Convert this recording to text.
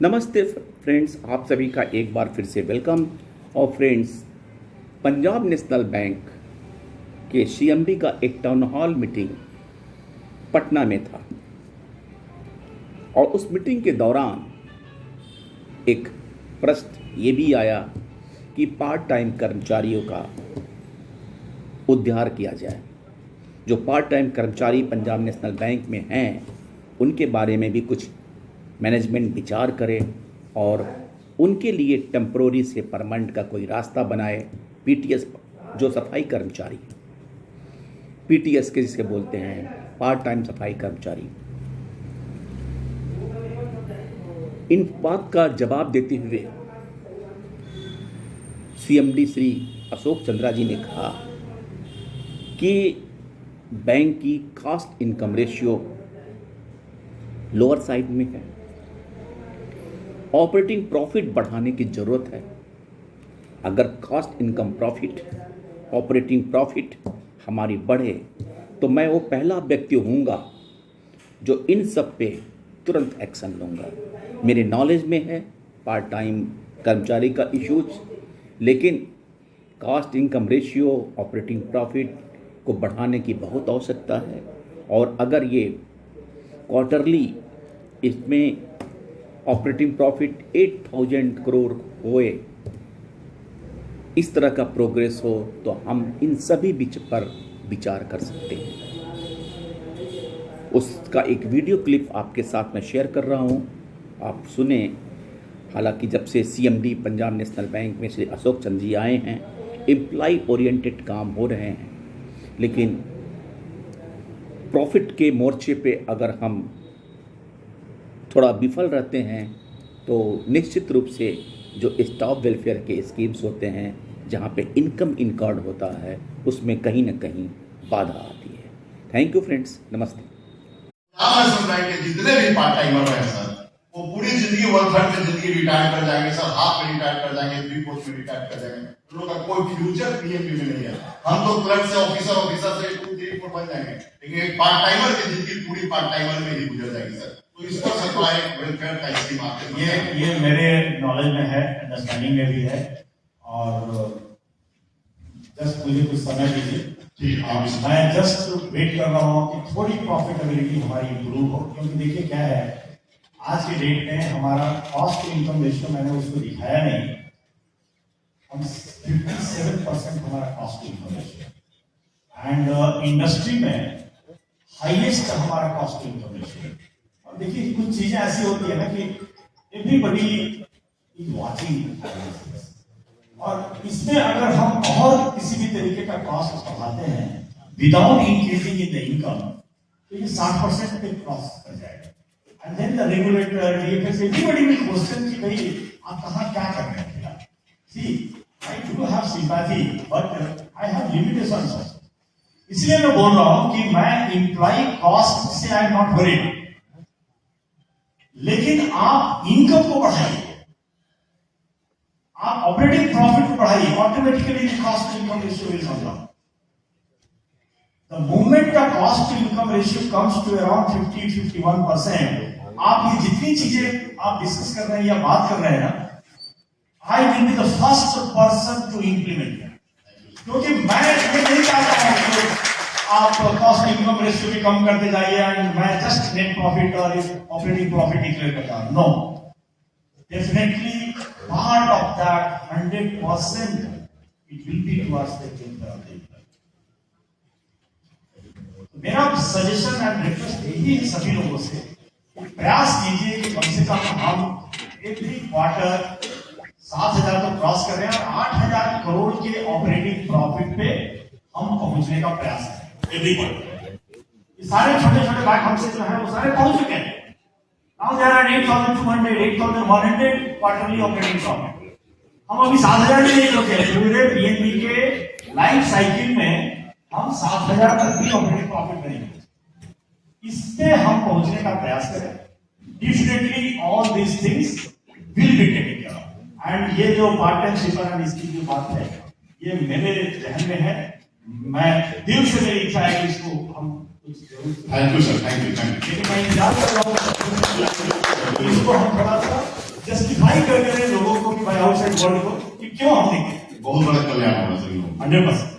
नमस्ते फ्रेंड्स, आप सभी का एक बार फिर से वेलकम। और फ्रेंड्स, पंजाब नेशनल बैंक के सीएमडी का एक टाउन हॉल मीटिंग पटना में था और उस मीटिंग के दौरान एक प्रश्न ये भी आया कि पार्ट टाइम कर्मचारियों का उद्धार किया जाए। जो पार्ट टाइम कर्मचारी पंजाब नेशनल बैंक में हैं उनके बारे में भी कुछ मैनेजमेंट विचार करे और उनके लिए टेम्प्रोरी से परमानेंट का कोई रास्ता बनाए। पीटीएस जो सफाई कर्मचारी, पीटीएस के जिसे बोलते हैं पार्ट टाइम सफाई कर्मचारी, इन बात का जवाब देते हुए सीएमडी श्री अशोक चंद्रा जी ने कहा कि बैंक की cost income ratio lower side में है, ऑपरेटिंग प्रॉफिट बढ़ाने की ज़रूरत है। अगर cost income profit, operating profit हमारी बढ़े तो मैं वो पहला व्यक्ति होऊंगा जो इन सब पे तुरंत एक्शन लूँगा। मेरे नॉलेज में है पार्ट टाइम कर्मचारी का इश्यूज, लेकिन cost income ratio, operating profit को बढ़ाने की बहुत आवश्यकता है। और अगर ये क्वार्टरली इसमें ऑपरेटिंग प्रॉफिट 8,000 करोड़ होए, इस तरह का प्रोग्रेस हो तो हम इन सभी बीच पर विचार कर सकते हैं। उसका एक वीडियो क्लिप आपके साथ मैं शेयर कर रहा हूं, आप सुने। हालांकि जब से सीएमडी पंजाब नेशनल बैंक में श्री अशोक चंद्र जी आए हैं, एम्प्लॉय ओरिएंटेड काम हो रहे हैं, लेकिन प्रॉफिट के मोर्चे पे अगर हम थोड़ा विफल रहते हैं तो निश्चित रूप से जो स्टाफ वेलफेयर के स्कीम्स होते हैं जहाँ पे इनकम इनकॉर्ड होता है उसमें कहीं ना कहीं बाधा आती है। थैंक यू फ्रेंड्स, नमस्ते। के जितने भी पार्ट टाइमर हैं सर, वो पूरी जिंदगी 1/3 में जिंदगी रिटायर कर जाएंगे सर, हाफ में रिटायर कर जाएंगे, 3/4 में रिटायर कर जाएंगे। उन लोगों का कोई फ्यूचर पीएमपी में नहीं है। हम तो क्लर्क से ऑफिसर से 2, 3, 4 बन जाएंगे, लेकिन एक पार्ट टाइमर की जिंदगी पूरी पार्ट टाइमर में ही गुजर जाएगी सर। तो इस पर सरकार एक वेलफेयर का स्कीम आते हैं। ये मेरे नॉलेज में है, अंडरस्टैंडिंग में भी है, और जस्ट मुझे कुछ समय दीजिए। मैं जस्ट वेट कर रहा हूँ कि थोड़ी प्रॉफिटेबिलिटी हमारी इंप्रूव हो, क्योंकि देखिए क्या है, आज के डेट में हमारा कॉस्ट टू इनकम रेशियो, मैंने उसको दिखाया नहीं, हम 57% हमारा cost to income ratio, and industry में हाईएस्ट हमारा कॉस्ट टू इनकम रेशियो। और देखिए कुछ चीजें ऐसी होती है ना कि एवरीबडी इज वाचिंग, और इसमें अगर हम और किसी भी तरीके का कॉस्ट बढ़ाते हैं without increasing in the income, तो ये 60% पे क्रॉस कर जाएगा। And then the regulator, DFS, everybody will question कि भाई आप कहां क्या कर रहे हैं। See, I do have sympathy but I have limitations also. इसलिए मैं बोल रहा हूं कि मैं एम्प्लॉय कॉस्ट से आई एम नॉट वरीड, लेकिन आप इनकम को बढ़ाइए, आप ऑपरेटिंग प्रॉफिट को बढ़ाइए, automatically cost to income ratio will come down. The moment the cost to income ratio comes to around 50-51%, आप ये जितनी चीजें आप डिस्कस कर रहे हैं या बात कर रहे हैं ना, I will be the first person to implement, क्योंकि मैं ये नहीं चाहता हूं कि आप कॉस्ट इनकम रेशियो भी कम करते जाइए एंड मैं जस्ट नेट प्रॉफिट और ऑपरेटिंग प्रॉफिट डिक्लेयर करता हूं। No, definitely part of that 100% it will be towards the welfare of the employ. मेरा सजेशन एंड रिक्वेस्ट यही है सभी लोगों से, प्रयास कीजिए कि कम से कम हम एवरी क्वार्टर 7,000 तो क्रॉस कर रहे हैं और 8,000 करोड़ के ऑपरेटिंग प्रॉफिट पे हम पहुंचने का प्रयास करें एवरी क्वार्टर। ये सारे छोटे छोटे बैंक हमसे जो है वो सारे पहुंच चुके हैं। Now there are 8,200, 8,100 quarterly operating profit. हम अभी 7,000 में नहीं रुके, पूरे पीएनबी के लाइफ साइकिल में हम 7,000 तक भी ऑपरेटिंग प्रॉफिट करेंगे। इस पे हम पहुंचने का प्रयास करें। Definitely all these things will be taken care of. And ये जो पार्ट टाइम शिपर एंड इसकी जो बात है, ये मेरे जहन में है, मैं दिल से मेरी इच्छा है कि इसको हम कुछ जरूर। Thank you sir, thank you. लेकिन मैं इंतजार कर रहा हूँ इसको हम थोड़ा सा जस्टिफाई कर रहे हैं लोगों को कि भाई आउटसाइड वर्ल्ड को कि क्यों हमने किया। बहुत बड़ा कल्याण होगा सभी लोगों को। 100%।